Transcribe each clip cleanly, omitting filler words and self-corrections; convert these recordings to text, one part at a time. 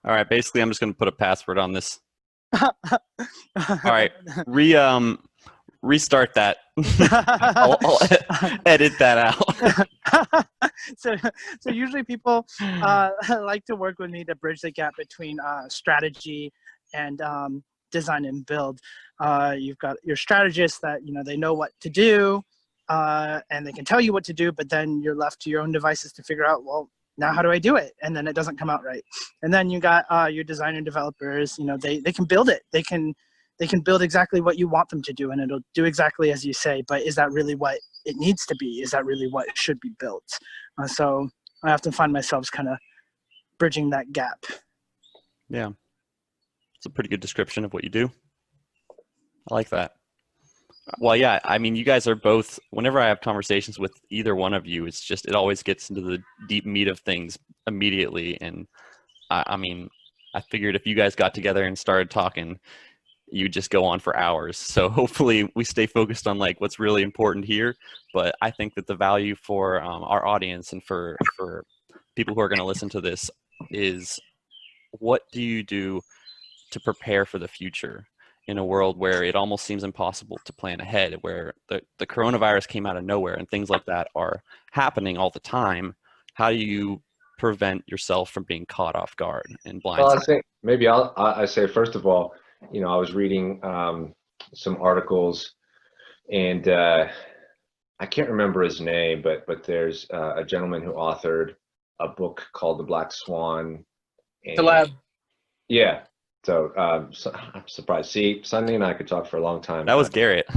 All right, basically, I'm just going to put a password on this. All right, restart that. I'll edit that out. so, so usually people like to work with me to bridge the gap between strategy and design and build. You've got your strategists that they know what to do, and they can tell you what to do, but then you're left to your own devices to figure out, well, now how do I do it? And then it doesn't come out right. And then you got your designer developers. They can build it. They can build exactly what you want them to do, and it'll do exactly as you say. But is that really what it needs to be? Is that really what should be built? So I have to find myself kind of bridging that gap. Yeah, it's a pretty good description of what you do. I like that. Well, yeah, I mean, you guys are both, whenever I have conversations with either one of you, it always gets into the deep meat of things immediately. And I mean, I figured if you guys got together and started talking, you just go on for hours. So hopefully we stay focused on like what's really important here. But I think that the value for our audience and for people who are going to listen to this is, what do you do to prepare for the future in a world where it almost seems impossible to plan ahead, where the coronavirus came out of nowhere and things like that are happening all the time? How do you prevent yourself from being caught off guard and blindsided? Well, I think maybe I say, first of all, I was reading some articles, and I can't remember his name, but there's a gentleman who authored a book called The Black Swan. The lab. Yeah. So I'm surprised. See, Sunny and I could talk for a long time. That was Garrett.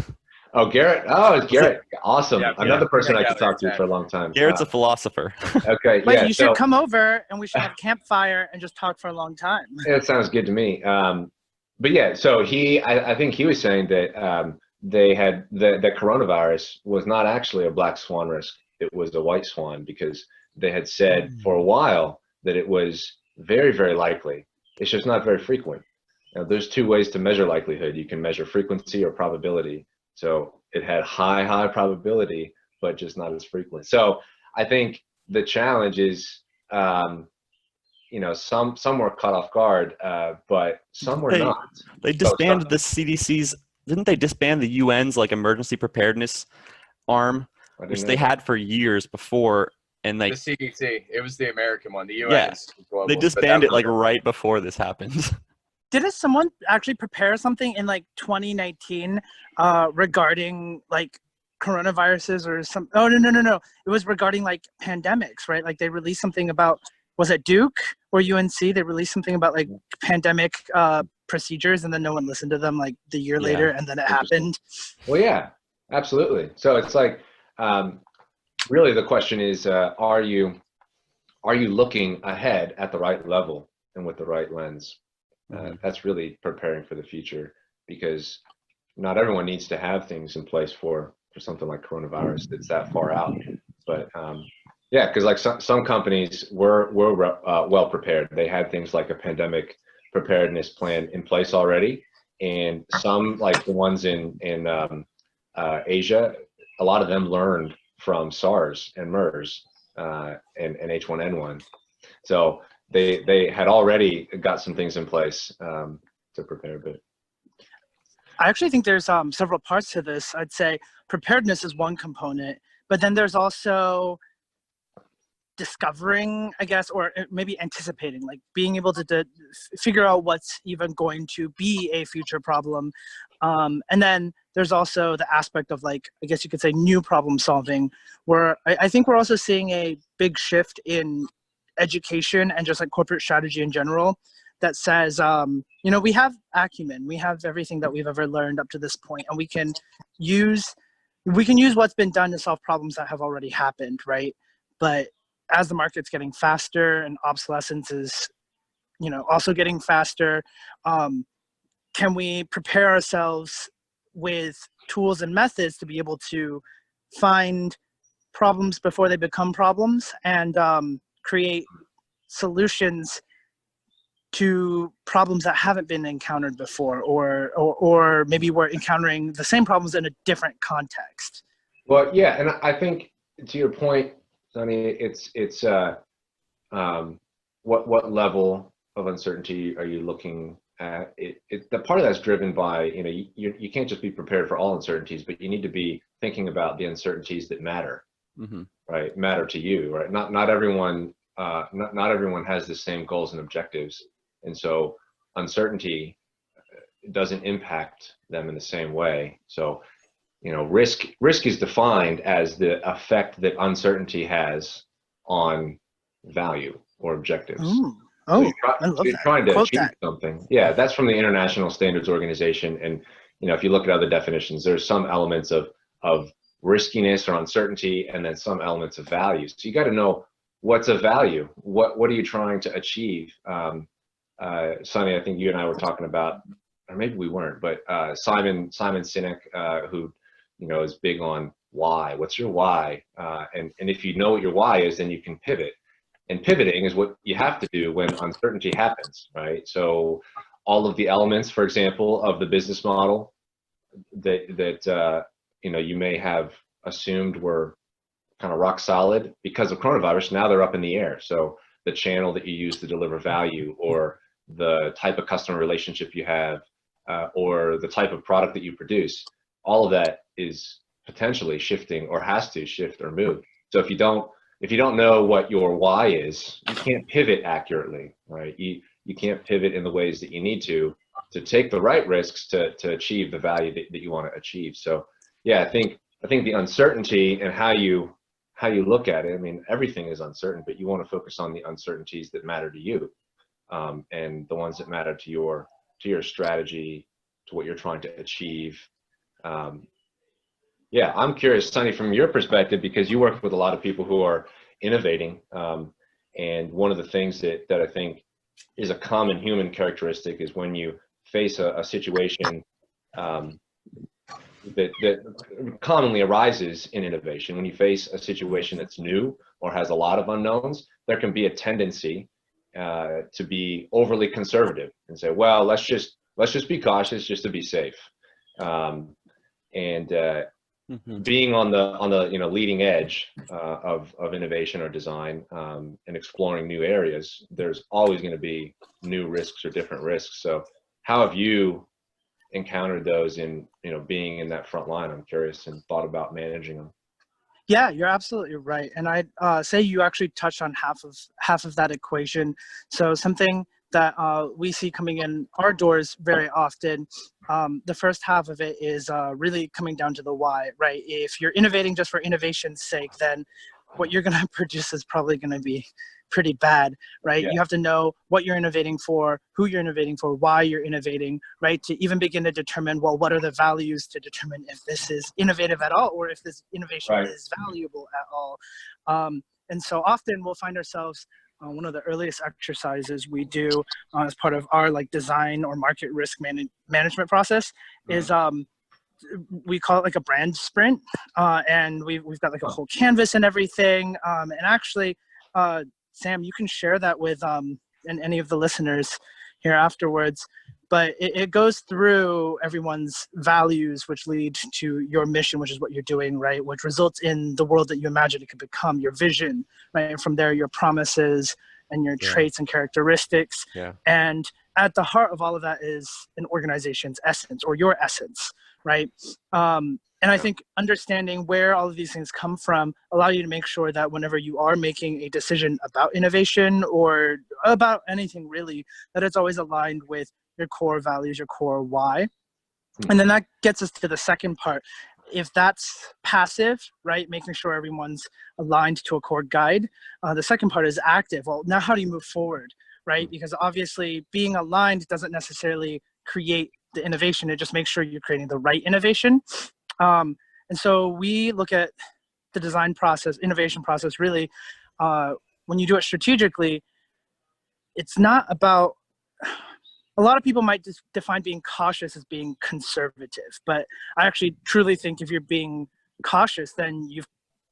Oh, Garrett. Oh, it's Garrett. Awesome. Yeah, Another person I could talk to exactly. for a long time. Garrett's a philosopher. Okay. Wait, yeah. you should come over and we should have a campfire and just talk for a long time. It sounds good to me. But yeah, so I think he was saying that they had the coronavirus was not actually a black swan risk. It was a white swan, because they had said for a while that it was very, very likely. It's just not very frequent. Now, there's two ways to measure likelihood. You can measure frequency or probability. So it had high probability, but just not as frequent. So I think the challenge is, some were caught off guard, but some were not. They disbanded the CDC's. Didn't they disband the UN's like emergency preparedness arm, which they had for years before? And like the CDC, it was the American one. The UN. Yeah, global, they disbanded it like right before this happened. Didn't someone actually prepare something in like 2019 regarding like coronaviruses or some? Oh, no. It was regarding like pandemics, right? Like they released something about, was it Duke or UNC? They released something about like pandemic procedures, and then no one listened to them like the year later, and then it happened. Well, yeah, absolutely. So it's like, really the question is, are you looking ahead at the right level and with the right lens? That's really preparing for the future, because not everyone needs to have things in place for something like coronavirus that's that far out. But yeah, because like some companies were well prepared. They had things like a pandemic preparedness plan in place already, and some, like the ones in Asia, a lot of them learned from SARS and MERS and H1N1. So they had already got some things in place to prepare. But I actually think there's several parts to this. I'd say preparedness is one component, but then there's also discovering, I guess, or maybe anticipating, like being able to figure out what's even going to be a future problem. And then there's also the aspect of, like, I guess you could say, new problem solving, where I think we're also seeing a big shift in education and just like corporate strategy in general that says, we have acumen, we have everything that we've ever learned up to this point, and we can use what's been done to solve problems that have already happened, right? But as the market's getting faster and obsolescence is, also getting faster, can we prepare ourselves with tools and methods to be able to find problems before they become problems, and create solutions to problems that haven't been encountered before, or maybe we're encountering the same problems in a different context? Well, yeah, and I think to your point, Sonny, it's what level of uncertainty are you looking at? The part of that's driven by, you know, you can't just be prepared for all uncertainties, but you need to be thinking about the uncertainties that matter, right? Matter to you, right? Not everyone, not everyone has the same goals and objectives, and so uncertainty doesn't impact them in the same way. So, you know, risk is defined as the effect that uncertainty has on value or objectives. Oh, so I love you're that. trying to Quote achieve that. something. Yeah, that's from the International Standards Organization. And, you know, if you look at other definitions, there's some elements of riskiness or uncertainty, and then some elements of value. So you got to know what's a value. What are you trying to achieve? Sonny, I think you and I were talking about, or maybe we weren't, but Simon Sinek, who, you know, is big on why. What's your why? And if you know what your why is, then you can pivot. And pivoting is what you have to do when uncertainty happens, right? So all of the elements, for example, of the business model that you know, you may have assumed were kind of rock solid because of coronavirus, now they're up in the air. So the channel that you use to deliver value, or the type of customer relationship you have, or the type of product that you produce, all of that is potentially shifting, or has to shift or move. So if you don't know what your why is, you can't pivot accurately, right? You can't pivot in the ways that you need to take the right risks to achieve the value that you want to achieve. So yeah, I think the uncertainty and how you look at it, I mean, everything is uncertain, but you want to focus on the uncertainties that matter to you, and the ones that matter to your strategy, to what you're trying to achieve. Yeah, I'm curious, Sonny, from your perspective, because you work with a lot of people who are innovating, and one of the things that I think is a common human characteristic is when you face a situation that commonly arises in innovation. When you face a situation that's new or has a lot of unknowns, there can be a tendency to be overly conservative and say, well, let's just be cautious just to be safe. Being on the you know, leading edge of innovation or design, and exploring new areas, there's always going to be new risks or different risks. So how have you encountered those in, you know, being in that front line? I'm curious, and thought about managing them. Yeah, you're absolutely right. And I'd say you actually touched on half of that equation. So something that we see coming in our doors very often, the first half of it is really coming down to the why, right? If you're innovating just for innovation's sake, then what you're going to produce is probably going to be pretty bad, right? Yeah. You have to know what you're innovating for, who you're innovating for, why you're innovating, right? To even begin to determine, well, what are the values to determine if this is innovative at all, or if this innovation is valuable at all. And so often we'll find ourselves, one of the earliest exercises we do as part of our like design or market risk management process is we call it like a brand sprint, and we've got like a whole canvas and everything. And actually, Sam, you can share that with and any of the listeners here afterwards. But it goes through everyone's values, which lead to your mission, which is what you're doing, right? Which results in the world that you imagine it could become, your vision, right? And from there, your promises and your traits and characteristics. Yeah. And at the heart of all of that is an organization's essence, or your essence, right? And I think understanding where all of these things come from allow you to make sure that whenever you are making a decision about innovation or about anything really, that it's always aligned with your core values, your core why. And then that gets us to the second part. If that's passive, right, making sure everyone's aligned to a core guide, the second part is active. Well, now how do you move forward, right? Because obviously being aligned doesn't necessarily create the innovation. It just makes sure you're creating the right innovation. And so we look at the design process, innovation process, really, when you do it strategically, it's not about, a lot of people might just define being cautious as being conservative, but I actually truly think if you're being cautious, then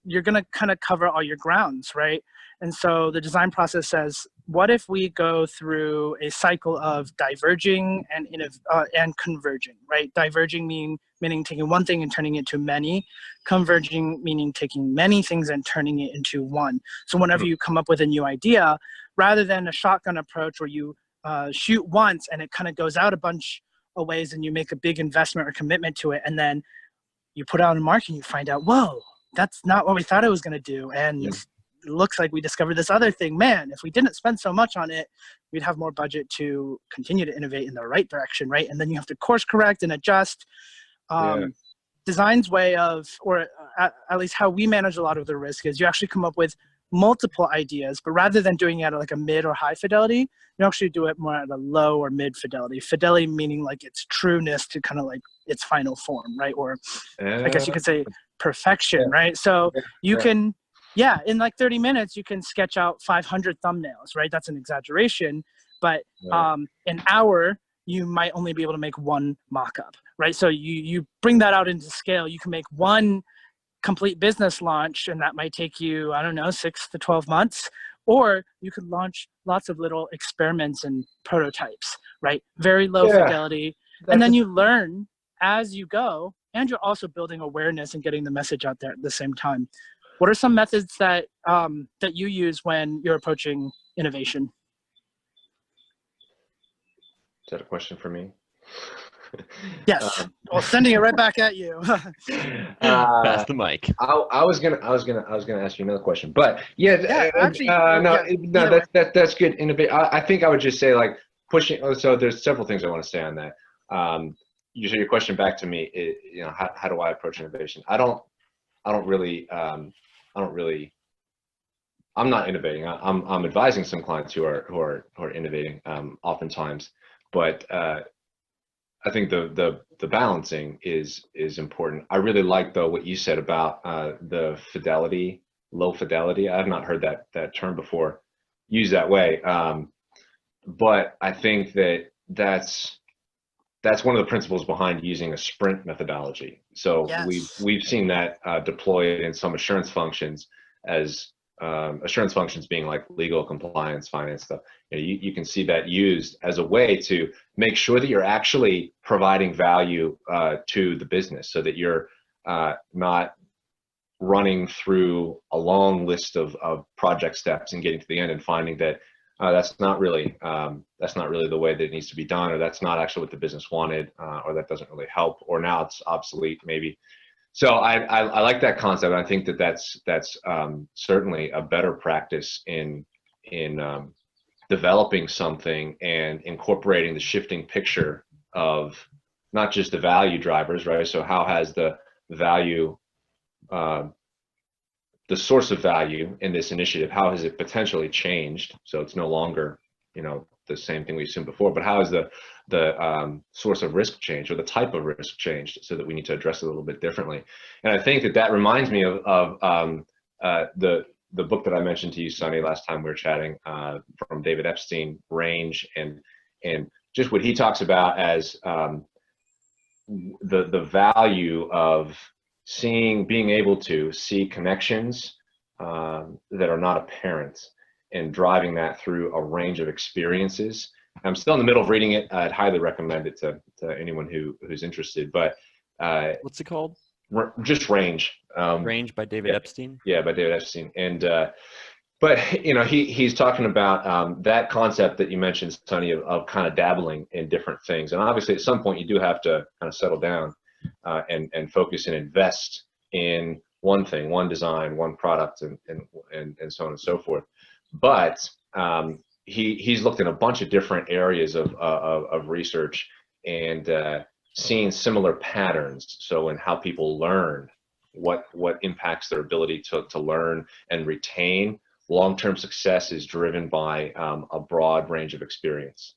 you're going to kind of cover all your grounds, right? And so the design process says, what if we go through a cycle of diverging and converging, right? Diverging meaning taking one thing and turning it to many. Converging meaning taking many things and turning it into one. So whenever you come up with a new idea, rather than a shotgun approach where you shoot once and it kind of goes out a bunch of ways and you make a big investment or commitment to it, and then you put it on the market and you find out, whoa, that's not what we thought it was going to do, and it looks like we discovered this other thing. Man, if we didn't spend so much on it, we'd have more budget to continue to innovate in the right direction, right? And then you have to course correct and adjust. Design's way of, or at least how we manage a lot of the risk, is you actually come up with multiple ideas, but rather than doing it at like a mid or high fidelity, you actually do it more at a low or mid fidelity. Fidelity meaning like its trueness to kind of like its final form, right? Or I guess you could say perfection, right? So you can, in like 30 minutes, you can sketch out 500 thumbnails, right? That's an exaggeration, but an hour, you might only be able to make one mock-up, right? So you bring that out into scale. You can make one complete business launch, and that might take you, I don't know, 6 to 12 months. Or you could launch lots of little experiments and prototypes, right? Very low fidelity. And then you learn as you go, and you're also building awareness and getting the message out there at the same time. What are some methods that that you use when you're approaching innovation? Is that a question for me? Yes. Well, sending it right back at you. Pass the mic. I was gonna ask you another question, but actually, that's good. I think I would just say like pushing. So there's several things I want to say on that. So your question back to me is, how do I approach innovation? I'm not innovating. I'm advising some clients who are innovating oftentimes, but I think the balancing is important. I really like though what you said about the fidelity, low fidelity. I've not heard that term before used that way, but I think that's one of the principles behind using a sprint methodology. So we've seen that deployed in some assurance functions as assurance functions being like legal, compliance, finance stuff. You can see that used as a way to make sure that you're actually providing value to the business, so that you're not running through a long list of project steps and getting to the end and finding that that's not really the way that it needs to be done, or that's not actually what the business wanted, or that doesn't really help, or now it's obsolete maybe. So I like that concept. I think that's certainly a better practice in developing something and incorporating the shifting picture of not just the value drivers, right? So how has the value, the source of value in this initiative, how has it potentially changed? So it's no longer, the same thing we've seen before, but how has the source of risk changed, or the type of risk changed, so that we need to address it a little bit differently. And I think that reminds me of the book that I mentioned to you, Sonny, last time we were chatting, from David Epstein, Range, and just what he talks about as the value of being able to see connections that are not apparent, and driving that through a range of experiences. I'm still in the middle of reading it. I'd highly recommend it to anyone who's interested. But what's it called? Just Range. Range by David Epstein. Yeah, by David Epstein. And but he's talking about that concept that you mentioned, Sonny, of kind of dabbling in different things. And obviously, at some point, you do have to kind of settle down and focus and invest in one thing, one design, one product, and so on and so forth. But he's looked in a bunch of different areas of research and seen similar patterns. So in how people learn, what impacts their ability to learn and retain. Long-term success is driven by a broad range of experience.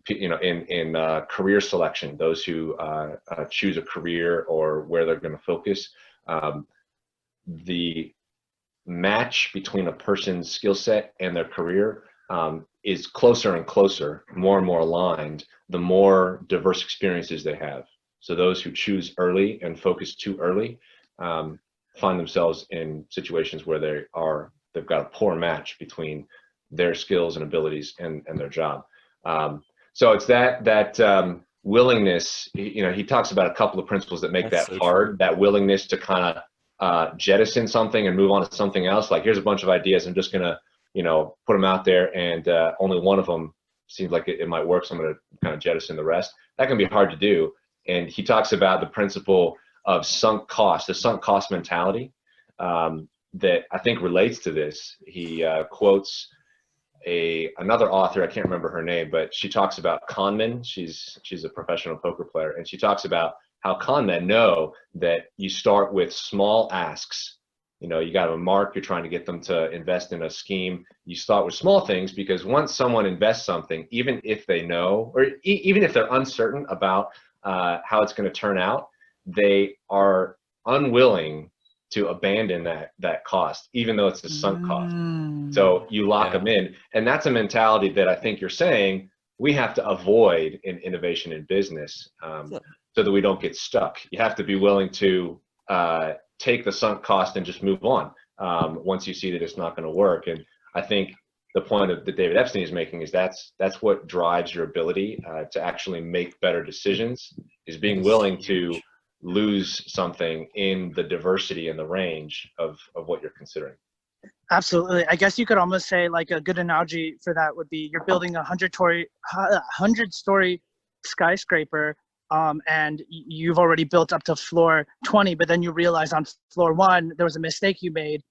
In career selection, those who choose a career or where they're going to focus, the match between a person's skill set and their career is closer and closer, more and more aligned, the more diverse experiences they have. So those who choose early and focus too early find themselves in situations where they've got a poor match between their skills and abilities and their job. So it's that willingness. He talks about a couple of principles that make That's that so hard. true. That willingness to kind of jettison something and move on to something else. Like, here's a bunch of ideas. I'm just gonna put them out there, and only one of them seems like it might work, so I'm going to kind of jettison the rest. That can be hard to do. And he talks about the principle of sunk cost, the sunk cost mentality, that I think relates to this. He quotes another author, I can't remember her name, but she talks about con men. She's a professional poker player, and she talks about how con men know that you start with small asks. You know, you got a mark, you're trying to get them to invest in a scheme. You start with small things, because once someone invests something, even if they know, or even if they're uncertain about how it's going to turn out, they are unwilling to abandon that cost, even though it's a sunk cost. So you lock them in. And that's a mentality that I think you're saying we have to avoid in innovation in business, so that we don't get stuck. You have to be willing to take the sunk cost and just move on once you see that it's not going to work. And I think the point that David Epstein is making is that's what drives your ability to actually make better decisions, is being willing to lose something in the diversity and the range of what you're considering. Absolutely. I guess you could almost say, like, a good analogy for that would be you're building a 100-story skyscraper, and you've already built up to floor 20, but then you realize on floor 1 there was a mistake you made,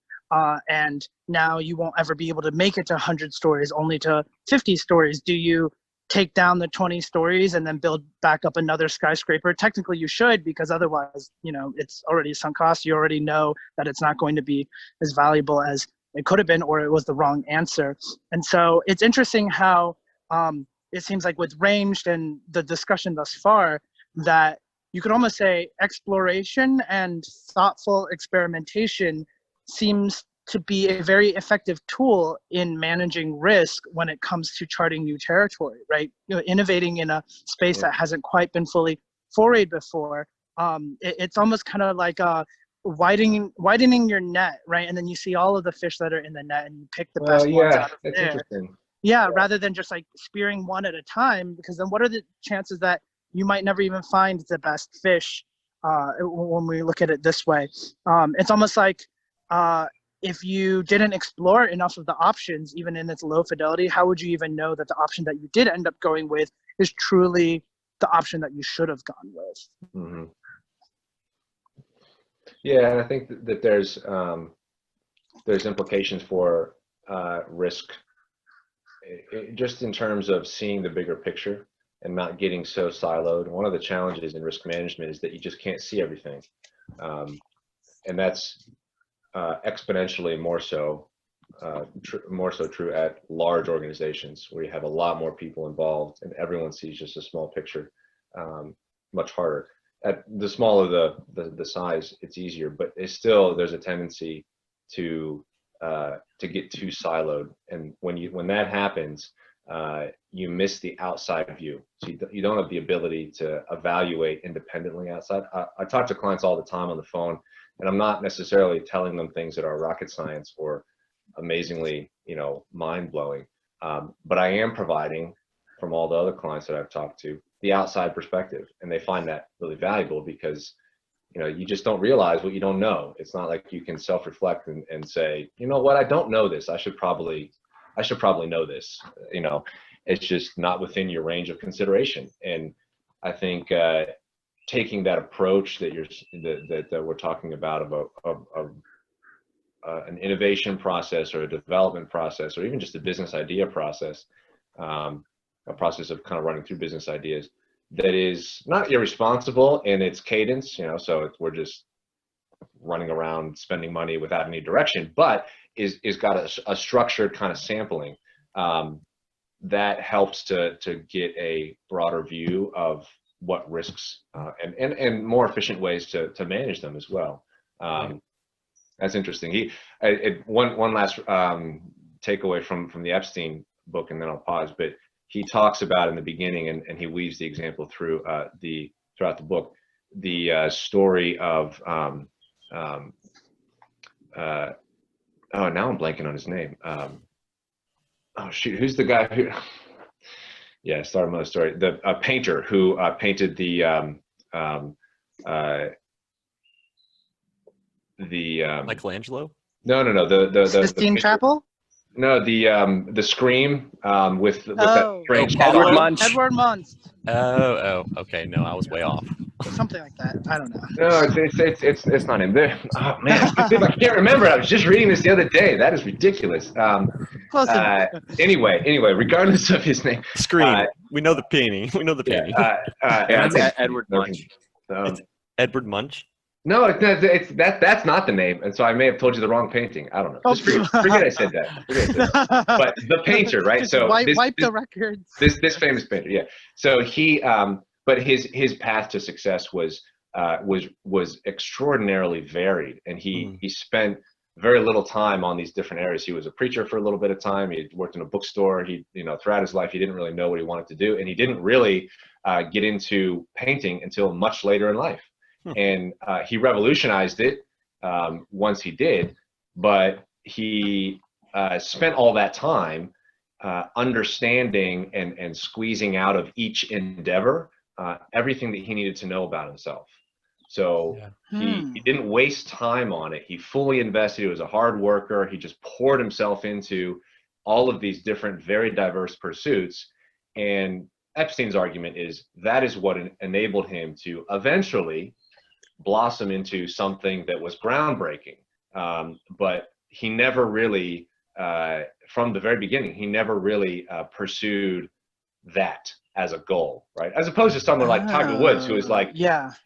and now you won't ever be able to make it to 100 stories, only to 50 stories. Do you take down the 20 stories and then build back up another skyscraper? Technically you should, because otherwise, you know, it's already sunk cost. You already know that it's not going to be as valuable as it could have been, or it was the wrong answer. And so it's interesting how it seems like with ranged and the discussion thus far, that you could almost say exploration and thoughtful experimentation seems to be a very effective tool in managing risk when it comes to charting new territory, right? You know, innovating in a space that hasn't quite been fully forayed before. It's almost kind of like widening your net, right? And then you see all of the fish that are in the net, and you pick the best ones out of there. Interesting. Yeah, rather than just like spearing one at a time, because then what are the chances that you might never even find the best fish when we look at it this way? It's almost like if you didn't explore enough of the options, even in its low fidelity, how would you even know that the option that you did end up going with is truly the option that you should have gone with? Mm-hmm. Yeah, and I think that there's implications for risk, just in terms of seeing the bigger picture and not getting so siloed. One of the challenges in risk management is that you just can't see everything, and that's exponentially more so true at large organizations where you have a lot more people involved and everyone sees just a small picture. Much harder. At the smaller the size, it's easier, but it's still, there's a tendency to get too siloed, and when that happens, you miss the outside view. So you don't have the ability to evaluate independently outside. I talk to clients all the time on the phone, and I'm not necessarily telling them things that are rocket science or amazingly, mind-blowing, but I am providing, from all the other clients that I've talked to, the outside perspective, and they find that really valuable because you just don't realize what you don't know. It's not like you can self-reflect and say, you know what, I don't know this. I should probably know this. It's just not within your range of consideration. And I think taking that approach that we're talking about of an innovation process or a development process, or even just a business idea process, a process of kind of running through business ideas that is not irresponsible in its cadence, so we're just running around spending money without any direction, but is got a structured kind of sampling that helps to get a broader view of what risks and more efficient ways to manage them as well. That's interesting. One last takeaway from the Epstein book, and then I'll pause, but he talks about in the beginning, and he weaves the example throughout the book, the story of now I'm blanking on his name. Oh shoot, who's the guy who? Yeah, start another story. The painter who painted the Michelangelo? No, the Sistine Chapel? No, the Scream with that Oh, strange Edward dog. Munch. Edward Munch, Okay. No, I was way off. something like that. I don't know. No, it's not him. Oh man, I can't remember. I was just reading this the other day. That is ridiculous. Close enough. Anyway, regardless of his name, Scream. We know the painting. We know the yeah, painting. Yeah, it's Edward Munch. It's Edward Munch. No, it's that's not the name, and so I may have told you the wrong painting. I don't know. Just forget I said that. But the painter, right? Just So wipe this, the records. this famous painter, yeah. So he, but his path to success was extraordinarily varied, and he spent very little time on these different areas. He was a preacher for a little bit of time. He worked in a bookstore. He, throughout his life, he didn't really know what he wanted to do, and he didn't really get into painting until much later in life. And he revolutionized it once he did, but he spent all that time understanding and squeezing out of each endeavor everything that he needed to know about himself. So he didn't waste time on it. He fully invested. He was a hard worker. He just poured himself into all of these different, very diverse pursuits. And Epstein's argument is that is what enabled him to eventually blossom into something that was groundbreaking. But he never really, from the very beginning, he never really pursued that as a goal, right? As opposed to someone like Tiger Woods, who is like,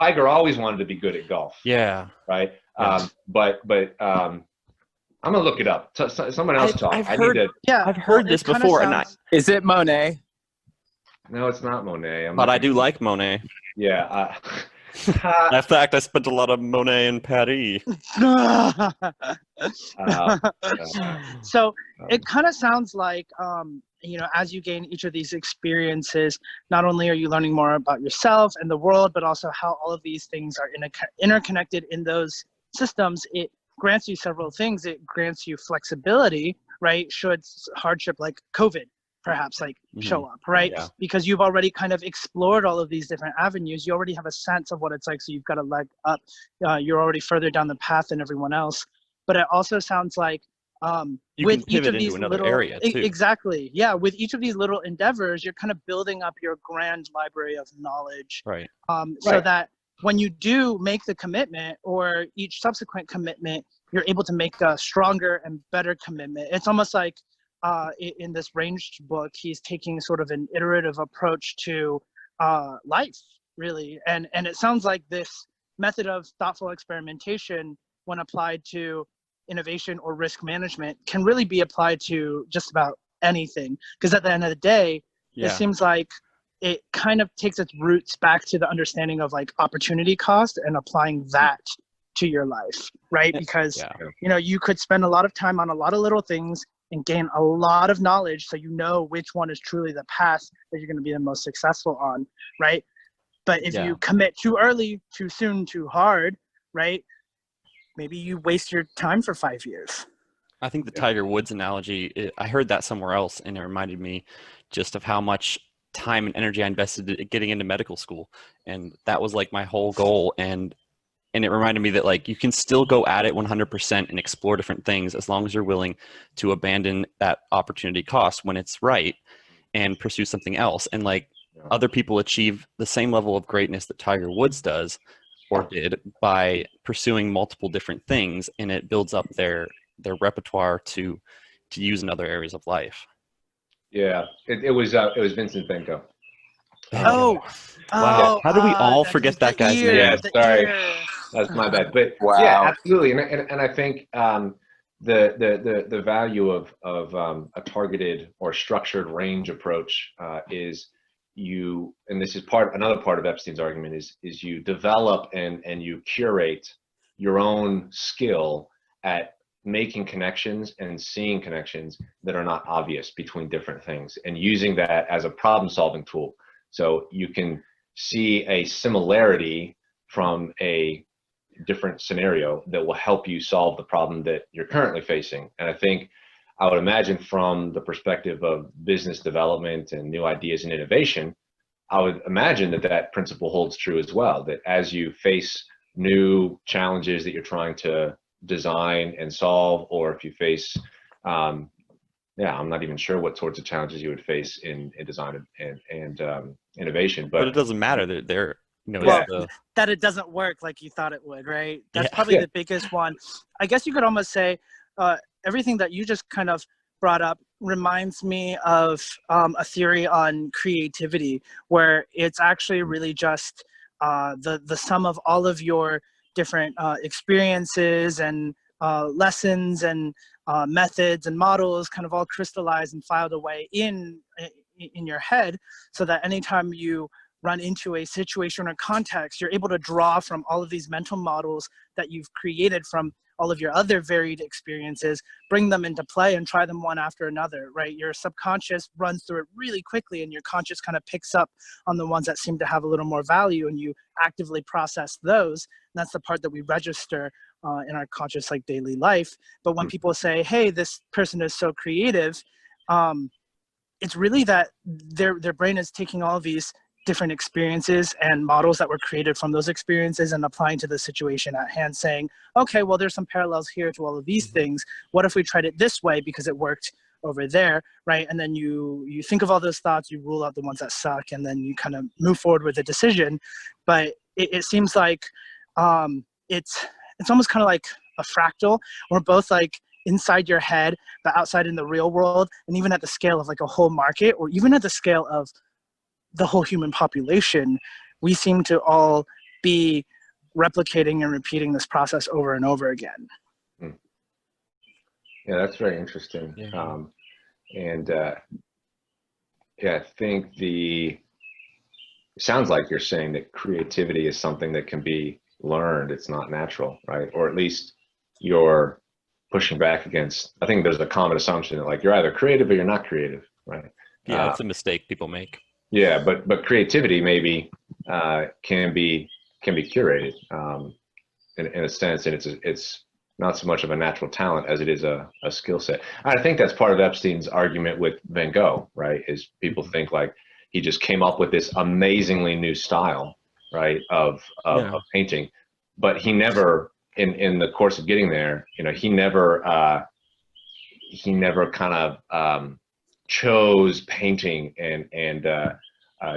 Tiger always wanted to be good at golf. Yeah. Right. But I'm gonna look it up. Someone else talk. I've heard this before, Is it Monet? No, it's not Monet. But I do like Monet. Yeah. In fact, I spent a lot of Monet in Paris. So it kind of sounds like, as you gain each of these experiences, not only are you learning more about yourself and the world, but also how all of these things are interconnected in those systems. It grants you several things. It grants you flexibility, right? Should hardship like COVID perhaps show up, right? Yeah. Because you've already kind of explored all of these different avenues. You already have a sense of what it's like. So you've got a leg up. You're already further down the path than everyone else. But it also sounds like you with can each pivot of these into another little area too. Exactly. Yeah. With each of these little endeavors, you're kind of building up your grand library of knowledge. Right. So that when you do make the commitment or each subsequent commitment, you're able to make a stronger and better commitment. It's almost like in this ranged book, he's taking sort of an iterative approach to life, really. And it sounds like this method of thoughtful experimentation, when applied to innovation or risk management, can really be applied to just about anything. Because at the end of the day, it seems like it kind of takes its roots back to the understanding of like opportunity cost and applying that to your life, right? Because, you could spend a lot of time on a lot of little things and gain a lot of knowledge, so you know which one is truly the path that you're going to be the most successful on, right? But if you commit too early, too soon, too hard, right, maybe you waste your time for 5 years. I think the Tiger Woods analogy, I heard that somewhere else, and it reminded me just of how much time and energy I invested in getting into medical school. And that was like my whole goal. And it reminded me that like you can still go at it 100% and explore different things as long as you're willing to abandon that opportunity cost when it's right and pursue something else. And like other people achieve the same level of greatness that Tiger Woods does or did by pursuing multiple different things, and it builds up their repertoire to use in other areas of life. Yeah, it was Vincent Van Gogh. Wow! How do we all forget that guy's name? Yeah, sorry, that's my bad. But yeah, absolutely, and I think the value of a targeted or structured range approach is and this is another part of Epstein's argument is you develop and you curate your own skill at making connections and seeing connections that are not obvious between different things, and using that as a problem-solving tool. So you can see a similarity from a different scenario that will help you solve the problem that you're currently facing. And I think I would imagine from the perspective of business development and new ideas and innovation, I would imagine that principle holds true as well, that as you face new challenges that you're trying to design and solve, or if you face I'm not even sure what sorts of challenges you would face in design and innovation. But But it doesn't matter. They're Well, the, that it doesn't work like you thought it would, right? That's Yeah. probably the biggest one. I guess you could almost say everything that you just kind of brought up reminds me of a theory on creativity, where it's actually really just the sum of all of your different experiences and lessons and methods and models kind of all crystallized and filed away in your head, so that anytime you run into a situation or context, you're able to draw from all of these mental models that you've created from all of your other varied experiences, bring them into play and try them one after another, right? Your subconscious runs through it really quickly, and your conscious kind of picks up on the ones that seem to have a little more value, and you actively process those. And that's the part that we register in our conscious like daily life. But when people say, hey, this person is so creative, it's really that their brain is taking all of these different experiences and models that were created from those experiences and applying to the situation at hand, saying, okay, well, there's some parallels here to all of these things. What if we tried it this way because it worked over there, right? And then you think of all those thoughts, you rule out the ones that suck, and then you kind of move forward with a decision. But it seems like it's almost kind of like a fractal, or both like inside your head, but outside in the real world, and even at the scale of like a whole market, or even at the scale of the whole human population, we seem to all be replicating and repeating this process over and over again. Yeah, that's very interesting. Yeah. I think it sounds like you're saying that creativity is something that can be learned. It's not natural, right? Or at least you're pushing back against. I think there's a common assumption that like you're either creative or you're not creative, right? Yeah, it's a mistake people make. Yeah, but creativity maybe can be curated in a sense, and it's not so much of a natural talent as it is a skill set. I think that's part of Epstein's argument with Van Gogh, right? Is people think like he just came up with this amazingly new style, right, of painting, but he never, in the course of getting there, he never kind of chose painting and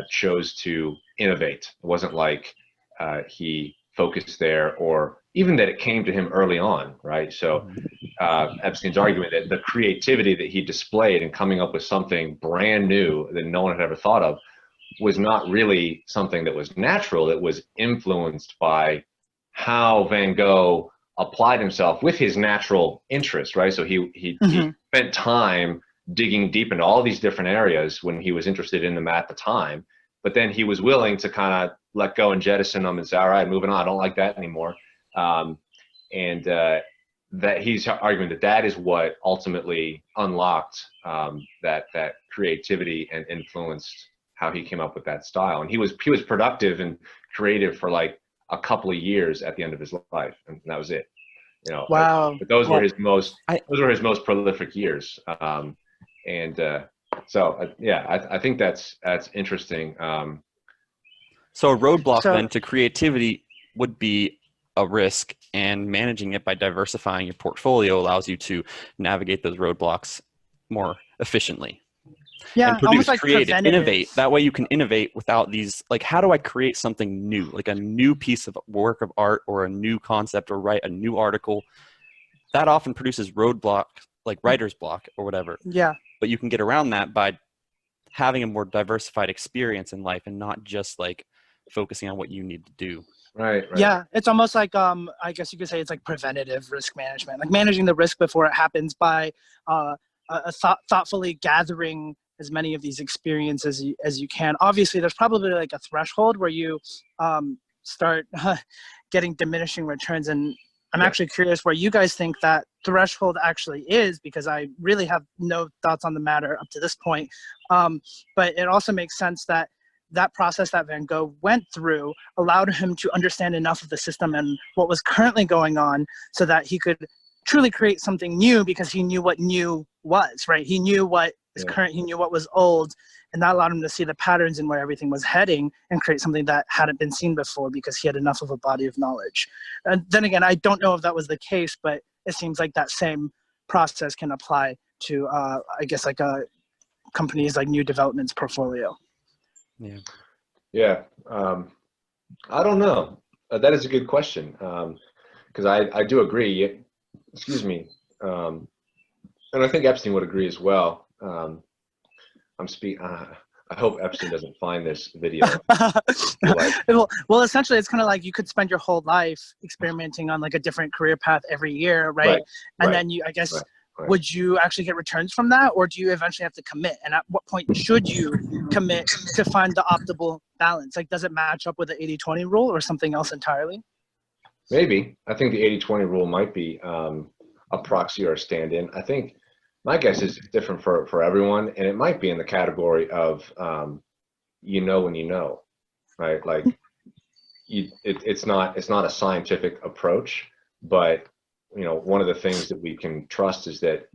chose to innovate. It wasn't like he focused there, or even that it came to him early on, right? So Epstein's argument that the creativity that he displayed in coming up with something brand new that no one had ever thought of was not really something that was natural. It was influenced by how Van Gogh applied himself with his natural interest, right? So he spent time digging deep into all these different areas when he was interested in them at the time, but then he was willing to kind of let go and jettison them and say, all right, moving on, I don't like that anymore. That he's arguing that is what ultimately unlocked that creativity and influenced how he came up with that style. And he was productive and creative for like a couple of years at the end of his life, and that was it. Wow. But those were his most prolific years. I think that's interesting. So a roadblock then to creativity would be a risk, and managing it by diversifying your portfolio allows you to navigate those roadblocks more efficiently. Yeah, and produce, almost like create, innovate. preventative. That way you can innovate without these, like, how do I create something new, like a new piece of work of art or a new concept or write a new article? That often produces roadblock, like writer's block or whatever. Yeah. But you can get around that by having a more diversified experience in life and not just like focusing on what you need to do. Right. Yeah, it's almost like I guess you could say it's like preventative risk management, like managing the risk before it happens by thoughtfully gathering as many of these experiences as you can. Obviously, there's probably like a threshold where you start getting diminishing returns, and I'm actually curious where you guys think that threshold actually is, because I really have no thoughts on the matter up to this point. But it also makes sense that that process that Van Gogh went through allowed him to understand enough of the system and what was currently going on so that he could truly create something new, because he knew what new was, right? He knew what is current, he knew what was old, and that allowed him to see the patterns in where everything was heading and create something that hadn't been seen before because he had enough of a body of knowledge. And then again, I don't know if that was the case, but it seems like that same process can apply to I guess like a company's like new developments portfolio? Yeah. Yeah. I don't know. That is a good question. Because I do agree. Excuse me. And I think Epstein would agree as well. I hope Epstein doesn't find this video. Well, essentially, it's kind of like you could spend your whole life experimenting on like a different career path every year, right? And then I guess, would you actually get returns from that, or do you eventually have to commit? And at what point should you commit to find the optimal balance? Like, does it match up with the 80-20 rule or something else entirely? Maybe. I think the 80-20 rule might be a proxy or a stand-in. I think my guess is it's different for everyone, and it might be in the category of you know when you know, right? Like it's not a scientific approach, but you know, one of the things that we can trust is that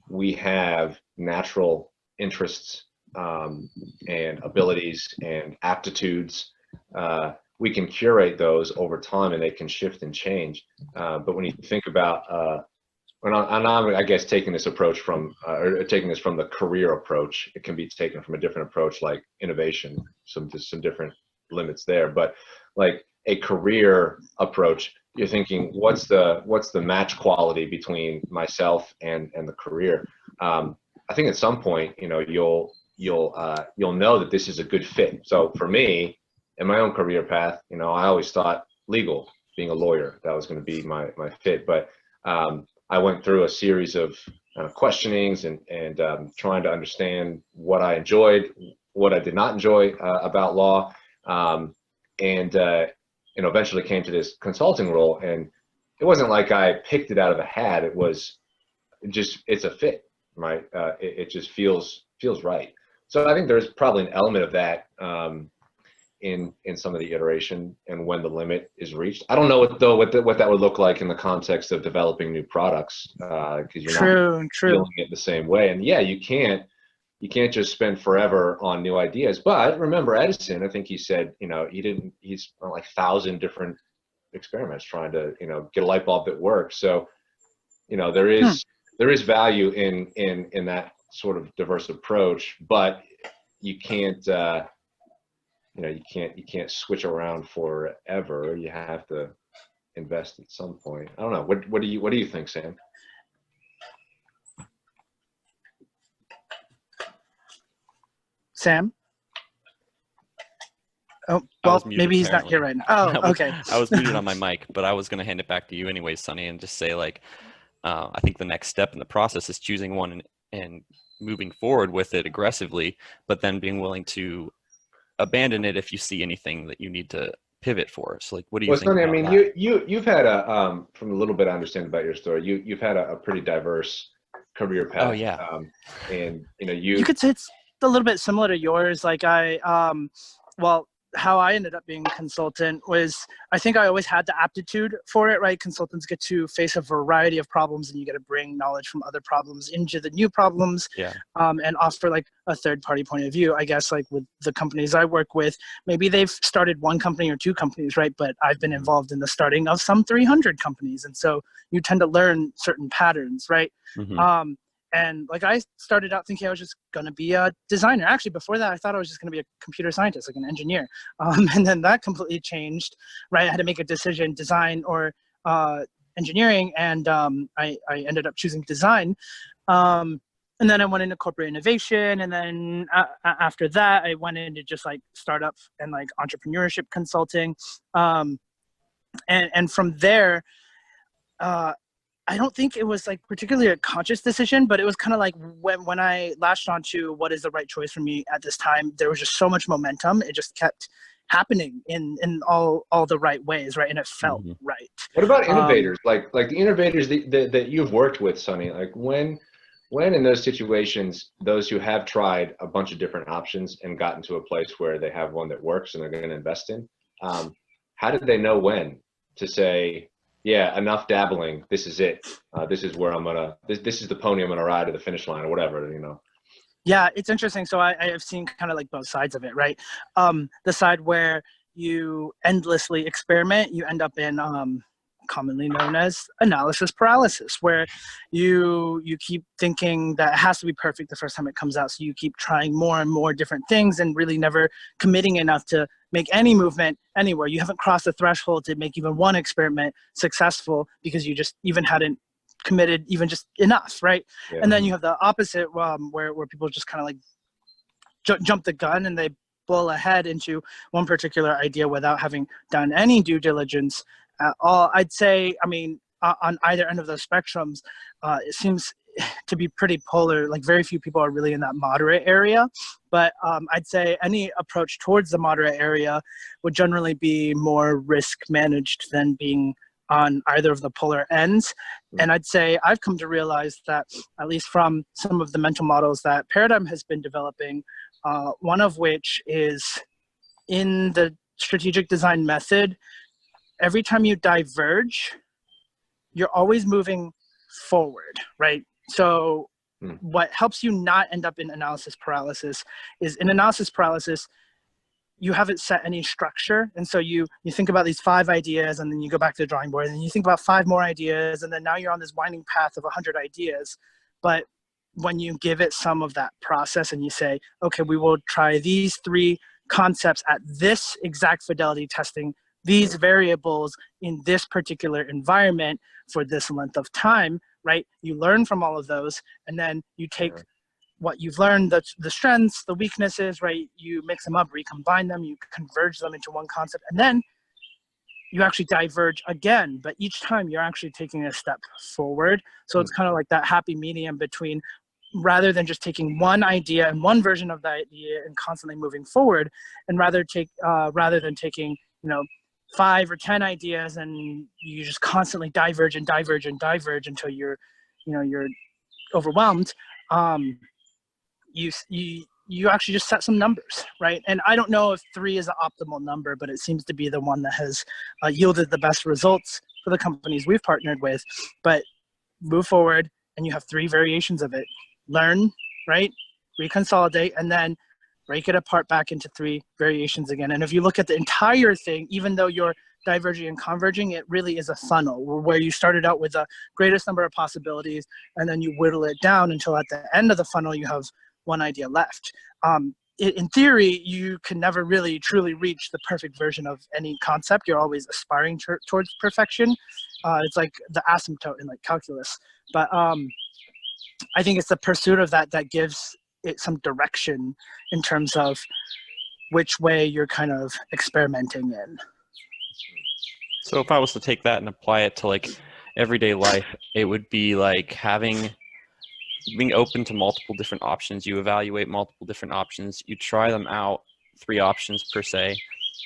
we have natural interests and abilities and aptitudes. We can curate those over time, and they can shift and change. But when you think about and I'm, I guess, taking this approach from, or taking this from the career approach, it can be taken from a different approach like innovation, some different limits there. But like a career approach, you're thinking, what's the match quality between myself and the career? I think at some point, you know, you'll know that this is a good fit. So for me, in my own career path, you know, I always thought legal, being a lawyer, that was going to be my fit. But I went through a series of questionings and trying to understand what I enjoyed, what I did not enjoy about law, and you know, eventually came to this consulting role. And it wasn't like I picked it out of a hat. It's a fit, right? It just feels right. So I think there's probably an element of that in some of the iteration and when the limit is reached. I don't know what that would look like in the context of developing new products, because you're not feeling it the same way. And yeah, you can't just spend forever on new ideas. But remember Edison, I think he said, you know, he's on like 1,000 different experiments trying to, you know, get a light bulb that works. So, you know, there is value in that sort of diverse approach, but you can't you know, you can't switch around forever. You have to invest at some point. I don't know. What do you think, Sam? Sam? Oh, well, maybe he's not here right now. Oh, okay. I was muted on my mic, but I was going to hand it back to you anyway, Sonny, and just say, like, I think the next step in the process is choosing one and moving forward with it aggressively, but then being willing to abandon it if you see anything that you need to pivot for. So, like, what do you think? Sonny, I mean, you've had from a little bit I understand about your story, you've had a pretty diverse career path. Oh yeah. And you know, you could say it's a little bit similar to yours. Like well, how I ended up being a consultant was, I think I always had the aptitude for it, right? Consultants get to face a variety of problems, and you get to bring knowledge from other problems into the new problems, and offer like a third party point of view. I guess like with the companies I work with, maybe they've started one company or two companies, right? But I've been involved in the starting of some 300 companies. And so you tend to learn certain patterns, right? Mm-hmm. And like I started out thinking I was just going to be a designer. Actually, before that, I thought I was just going to be a computer scientist, like an engineer. And then that completely changed, right? I had to make a decision, design or engineering. And I ended up choosing design. And then I went into corporate innovation. And then after that, I went into just like startup and like entrepreneurship consulting. And from there, I don't think it was like particularly a conscious decision, but it was kind of like when I latched onto what is the right choice for me at this time, there was just so much momentum. It just kept happening in all the right ways, right? And it felt right. What about innovators? Like the innovators that you've worked with, Sonny, like when in those situations, those who have tried a bunch of different options and gotten to a place where they have one that works and they're going to invest in, how did they know when to say, yeah, enough dabbling. This is it. This is where I'm gonna. This is the pony I'm gonna ride to the finish line, or whatever. You know. Yeah, it's interesting. So I have seen kind of like both sides of it, right? The side where you endlessly experiment, you end up in commonly known as analysis paralysis, where you keep thinking that it has to be perfect the first time it comes out. So you keep trying more and more different things and really never committing enough to make any movement anywhere. You haven't crossed the threshold to make even one experiment successful because you just even hadn't committed even just enough, right? Yeah. And then you have the opposite, where people just kind of like jump the gun and they blow ahead into one particular idea without having done any due diligence at all. I'd say, I mean, on either end of those spectrums, it seems to be pretty polar. Like very few people are really in that moderate area, but I'd say any approach towards the moderate area would generally be more risk managed than being on either of the polar ends. And I'd say I've come to realize that, at least from some of the mental models that Paradigm has been developing, one of which is in the strategic design method, every time you diverge, you're always moving forward, right? So what helps you not end up in analysis paralysis is, in analysis paralysis, you haven't set any structure. And so you think about these 5 ideas, and then you go back to the drawing board, and then you think about 5 more ideas, and then now you're on this winding path of 100 ideas. But when you give it some of that process and you say, okay, we will try these 3 concepts at this exact fidelity testing, these variables in this particular environment for this length of time, right? You learn from all of those, and then you take what you've learned, the strengths, the weaknesses, right? You mix them up, recombine them, you converge them into one concept, and then you actually diverge again. But each time you're actually taking a step forward. So it's kind of like that happy medium between, rather than just taking one idea and one version of the idea and constantly moving forward, and rather than taking, 5 or 10 ideas and you just constantly diverge and diverge and diverge until you're overwhelmed. You actually just set some numbers, right? And I don't know if 3 is the optimal number, but it seems to be the one that has yielded the best results for the companies we've partnered with. But move forward, and you have 3 variations of it. Learn, right? Reconsolidate, and then break it apart back into 3 variations again. And if you look at the entire thing, even though you're diverging and converging, it really is a funnel where you started out with the greatest number of possibilities, and then you whittle it down until at the end of the funnel, you have 1 idea left. In theory, you can never really truly reach the perfect version of any concept. You're always aspiring towards perfection. It's like the asymptote in like calculus. But I think it's the pursuit of that gives it some direction in terms of which way you're kind of experimenting in. So if I was to take that and apply it to like everyday life, it would be like being open to multiple different options. You evaluate multiple different options, you try them out, 3 options per se,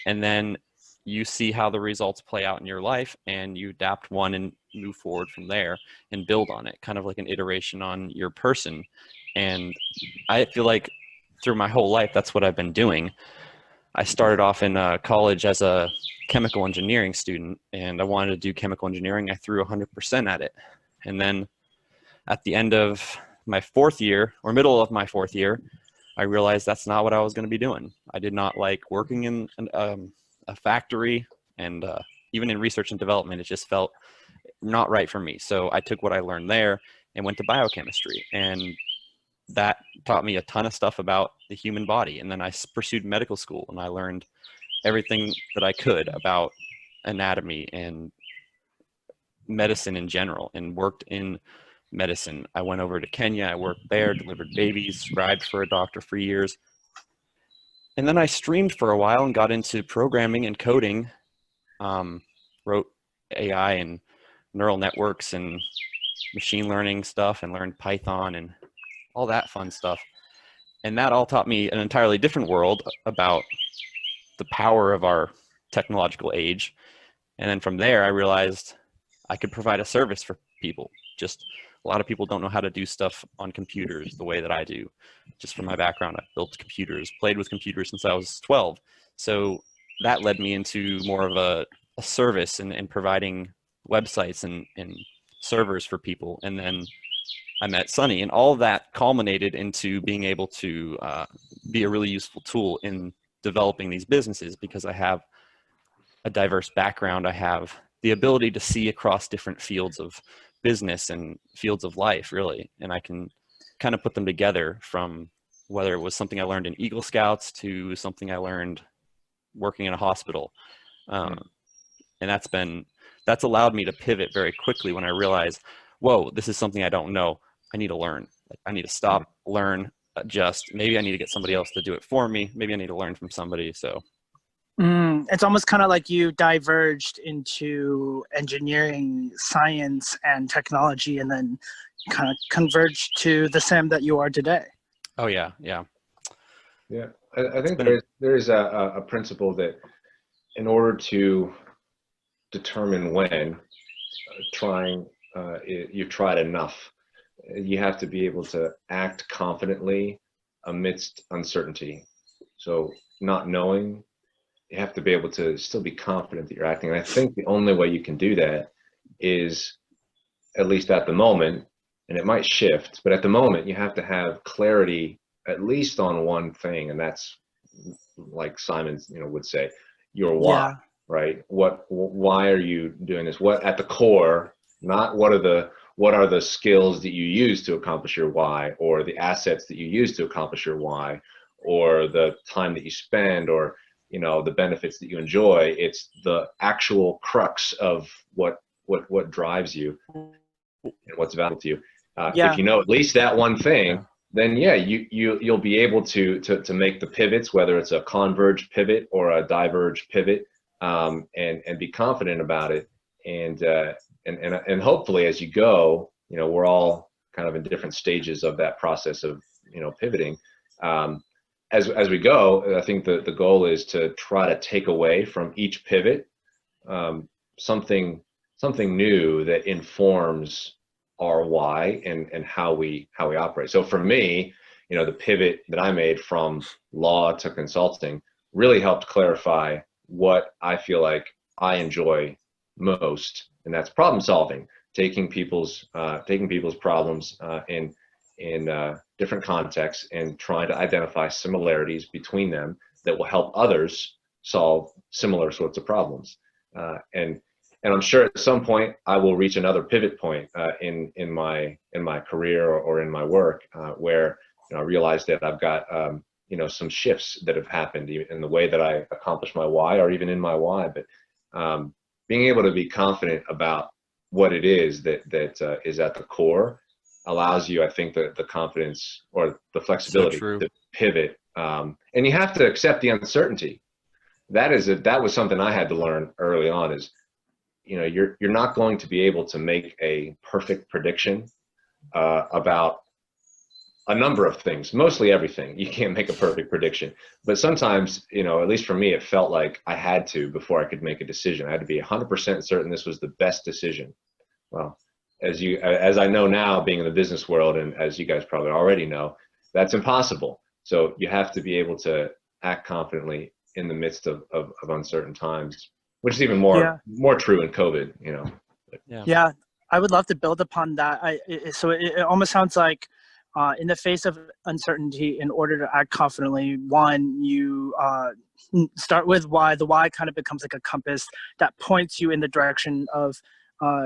and then you see how the results play out in your life, and you adapt one and move forward from there and build on it, kind of like an iteration on your person. And I feel like through my whole life, that's what I've been doing. I started off in college as a chemical engineering student, and I wanted to do chemical engineering. I threw 100% at it. And then at the end of my 4th year, or middle of my 4th year, I realized that's not what I was going to be doing. I did not like working in a factory, and even in research and development, it just felt not right for me. So I took what I learned there and went to biochemistry, and that taught me a ton of stuff about the human body. And then I pursued medical school, and I learned everything that I could about anatomy and medicine in general, and worked in medicine. I went over to Kenya, I worked there, delivered babies, scribed for a doctor for years. And then I streamed for a while and got into programming and coding, wrote AI and neural networks and machine learning stuff, and learned Python and all that fun stuff. And that all taught me an entirely different world about the power of our technological age. And then from there, I realized I could provide a service for people. Just a lot of people don't know how to do stuff on computers the way that I do. Just from my background, I built computers, played with computers since I was 12. So that led me into more of a service and providing websites and servers for people. And then I met Sunny, and all of that culminated into being able to be a really useful tool in developing these businesses, because I have a diverse background. I have the ability to see across different fields of business and fields of life, really. And I can kind of put them together, from whether it was something I learned in Eagle Scouts to something I learned working in a hospital. And that's allowed me to pivot very quickly when I realize, whoa, this is something I don't know. I need to learn. Like, I need to stop, learn, adjust. Maybe I need to get somebody else to do it for me. Maybe I need to learn from somebody. So it's almost kind of like you diverged into engineering, science, and technology, and then kind of converged to the Sam that you are today. Oh yeah. I think there is a principle that, in order to determine when you've tried enough, you have to be able to act confidently amidst uncertainty. So not knowing, you have to be able to still be confident that you're acting. And I think the only way you can do that is, at least at the moment, and it might shift, but at the moment you have to have clarity at least on one thing, and that's, like Simon, would say, your why. Yeah. Right? Why are you doing this? What at the core, not what are the skills that you use to accomplish your why, or the assets that you use to accomplish your why, or the time that you spend, or the benefits that you enjoy. It's the actual crux of what drives you and what's valuable to you. If you know at least that one thing, then you'll be able to make the pivots, whether it's a converge pivot or a diverge pivot, and be confident about it. And hopefully, as you go, we're all kind of in different stages of that process of pivoting. As we go, I think the goal is to try to take away from each pivot something new that informs our why and how we operate. So for me, the pivot that I made from law to consulting really helped clarify what I feel like I enjoy most, and that's problem solving, taking people's problems in different contexts and trying to identify similarities between them that will help others solve similar sorts of problems. And I'm sure at some point I will reach another pivot point in my career or in my work where I realize that I've got some shifts that have happened in the way that I accomplish my why, or even in my why. But being able to be confident about what it is that is at the core allows you, I think, the confidence or the flexibility to pivot. And you have to accept the uncertainty. That was something I had to learn early on. Is you're not going to be able to make a perfect prediction about a number of things, mostly everything. You can't make a perfect prediction, but sometimes, at least for me, it felt like I had to before I could make a decision. I had to be 100% certain this was the best decision. Well, as I know now, being in the business world, and as you guys probably already know, that's impossible. So you have to be able to act confidently in the midst of uncertain times, which is even more true in COVID. Yeah, I would love to build upon that. So it almost sounds like, in the face of uncertainty, in order to act confidently, one, you start with why. The why kind of becomes like a compass that points you in the direction of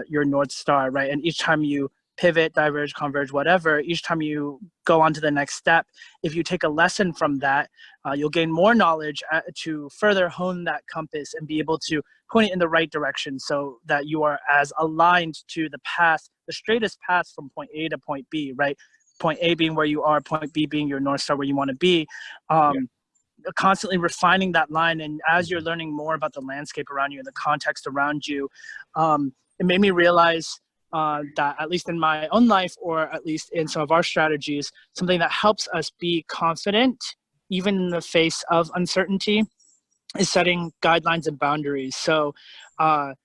your North Star, right? And each time you pivot, diverge, converge, whatever, each time you go on to the next step, if you take a lesson from that, you'll gain more knowledge to further hone that compass and be able to point it in the right direction, so that you are as aligned to the path, the straightest path from point A to point B, right? Point A being where you are, point B being your North Star, where you want to be. Constantly refining that line. And as you're learning more about the landscape around you and the context around you, it made me realize that, at least in my own life, or at least in some of our strategies, something that helps us be confident even in the face of uncertainty is setting guidelines and boundaries. So not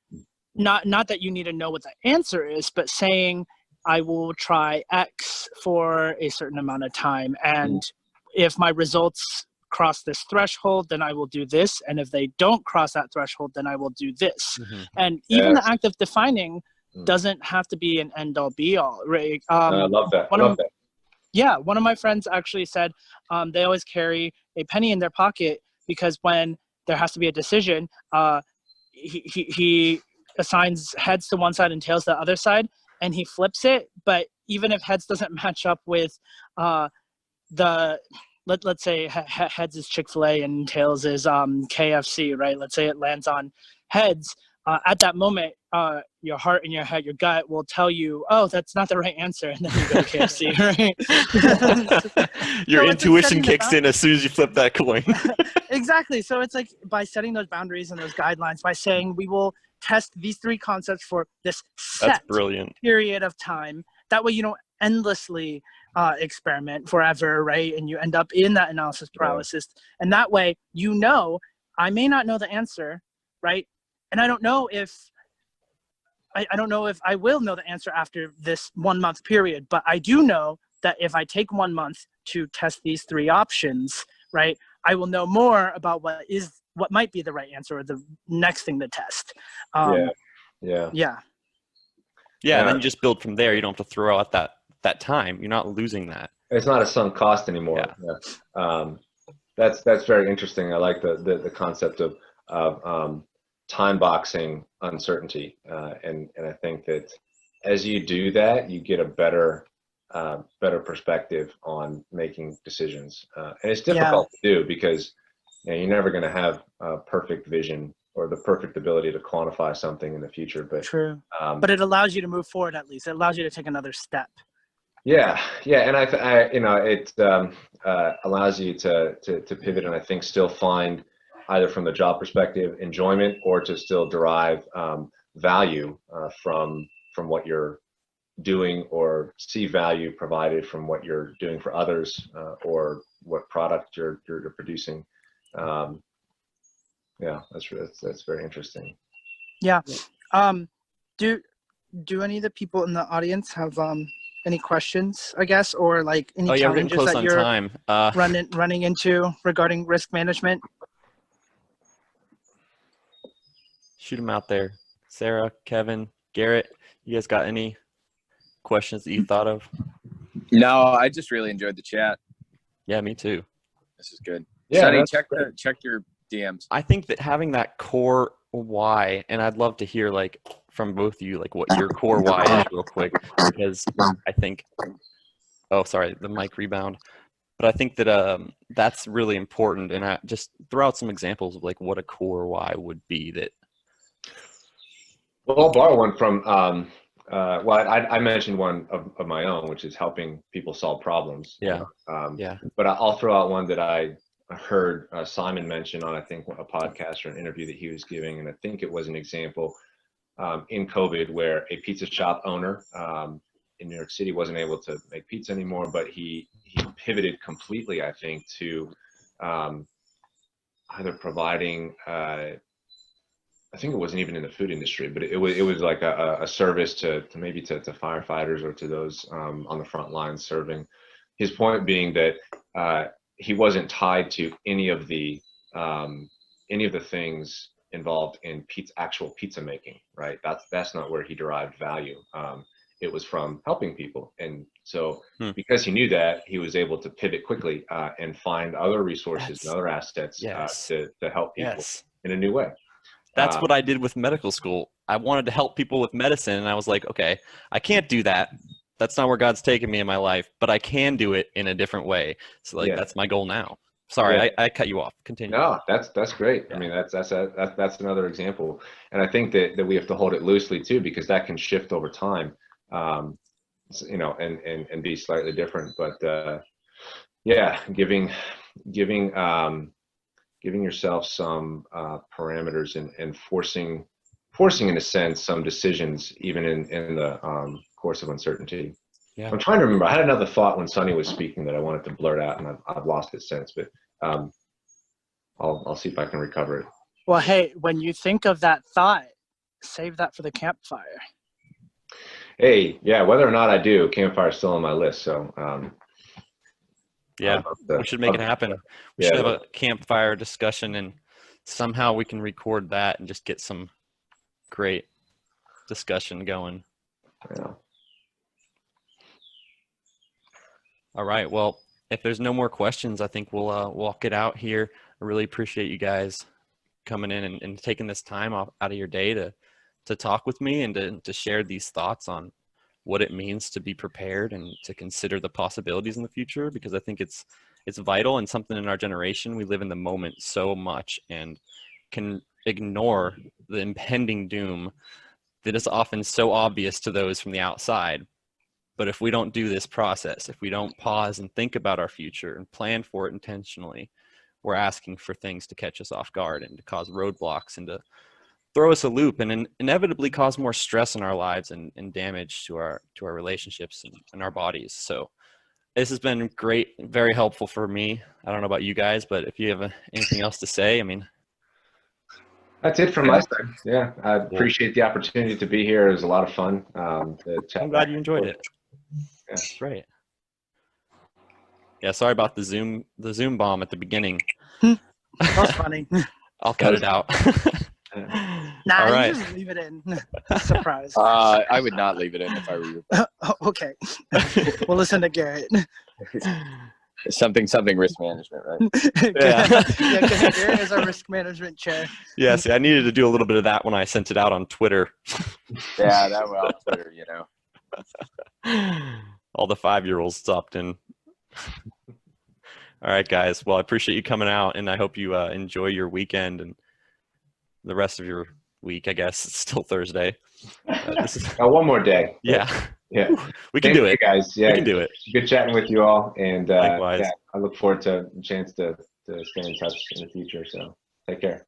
that you need to know what the answer is, but saying, I will try X for a certain amount of time, and if my results cross this threshold, then I will do this, and if they don't cross that threshold, then I will do this. And even the act of defining doesn't have to be an end-all be-all, right? I love that. Yeah, one of my friends actually said they always carry a penny in their pocket, because when there has to be a decision, he assigns heads to one side and tails to the other side, and he flips it. But even if heads doesn't match up with let's say heads is Chick-fil-A and tails is KFC, right? Let's say it lands on heads. At that moment, your heart and your head, your gut will tell you, oh, that's not the right answer. And then you go to KFC, right? Your So intuition kicks in as soon as you flip that coin. Exactly. So it's like by setting those boundaries and those guidelines, by saying we will test these 3 concepts for this That's set brilliant. period of time. That way you don't endlessly experiment forever, right? And you end up in that analysis paralysis. And that way, I may not know the answer, right? And I don't know if I will know the answer after this 1 month period, but I do know that if I take 1 month to test these 3 options, right, I will know more about what might be the right answer or the next thing to test. Yeah. Yeah, and then you just build from there. You don't have to throw out that time. You're not losing that. It's not a sunk cost anymore. Yeah. That's very interesting. I like the concept of time boxing uncertainty, and I think that as you do that, you get a better perspective on making decisions, and it's difficult to do because you're never going to have a perfect vision or the perfect ability to quantify something in the future. But true, but it allows you to move forward. At least it allows you to take another step. Yeah, and it allows you to pivot, and I think still find either from the job perspective enjoyment, or to still derive value from what you're doing, or see value provided from what you're doing for others, or what product you're producing. Yeah, that's very interesting. Yeah. Do any of the people in the audience have any questions, I guess, or like any challenges that you're running into regarding risk management? Shoot them out there. Sarah, Kevin, Garrett, you guys got any questions that you thought of? No, I just really enjoyed the chat. Yeah, me too. This is good. Yeah, Sonny, check your DMs. I think that having that core why, and I'd love to hear like from both of you, like what your core why is real quick, because I think, oh, sorry, the mic rebound. But I think that that's really important. And I just throw out some examples of like what a core why would be that. Well, I'll borrow one from, I mentioned one of my own, which is helping people solve problems. Yeah. But I'll throw out one that I heard Simon mention on, I think, a podcast or an interview that he was giving. And I think it was an example in COVID where a pizza shop owner in New York City wasn't able to make pizza anymore, but he pivoted completely, I think, to either providing, I think it wasn't even in the food industry, but it was like a service to maybe to firefighters or to those on the front lines serving. His point being that he wasn't tied to any of the things involved in actual pizza making, right? That's not where he derived value. It was from helping people, and so because he knew that, he was able to pivot quickly and find other resources and other assets to help people in a new way. That's what I did with medical school. I wanted to help people with medicine, and I was like, okay, I can't do that. That's not where God's taken me in my life, but I can do it in a different way. So that's my goal now. Sorry, I cut you off. Continue. No, that's great. Yeah. I mean, that's another example, and I think that we have to hold it loosely too, because that can shift over time, and be slightly different. But giving yourself some parameters and forcing in a sense some decisions even in the course of uncertainty. Yeah. I'm trying to remember. I had another thought when Sonny was speaking that I wanted to blurt out, and I've lost it since. But I'll see if I can recover it. Well, hey, when you think of that thought, save that for the campfire. Hey, yeah. Whether or not I do, campfire is still on my list. So. We should make it happen. We should have a campfire discussion, and somehow we can record that and just get some great discussion going. Yeah. All right. Well, if there's no more questions, I think we'll walk it out here. I really appreciate you guys coming in and taking this time out of your day to to talk with me and to share these thoughts on what it means to be prepared and to consider the possibilities in the future, because I think it's vital and something in our generation. We live in the moment so much and can ignore the impending doom that is often so obvious to those from the outside. But if we don't do this process, if we don't pause and think about our future and plan for it intentionally, we're asking for things to catch us off guard and to cause roadblocks and to throw us a loop and inevitably cause more stress in our lives and damage to our relationships and our bodies. So this has been great, very helpful for me. I don't know about you guys, but if you have anything else to say, I mean. That's it from my side. Yeah, I appreciate the opportunity to be here. It was a lot of fun. To chat. I'm glad you enjoyed it. Yeah. Great. Yeah, sorry about the Zoom bomb at the beginning. That was funny. I'll cut it out. Nah, All you right. just leave it in. Surprise. I would not leave it in if I were you. Oh, okay. We'll listen to Garrett. Something risk management, right? Yeah. Yeah, because Garrett is our risk management chair. Yeah, see, I needed to do a little bit of that when I sent it out on Twitter. Yeah, that well, Twitter, you know. All the 5-year-olds stopped in. All right, guys. Well, I appreciate you coming out, and I hope you enjoy your weekend and the rest of your week. I guess it's still Thursday. This is One more day. yeah. Yeah. We can Thank do you it, guys. Yeah, We can do it. good chatting with you all, and Likewise. yeah, I look forward to a chance to stay in touch in the future. So take care.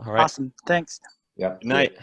All right. Awesome. Thanks. Yep. Good night.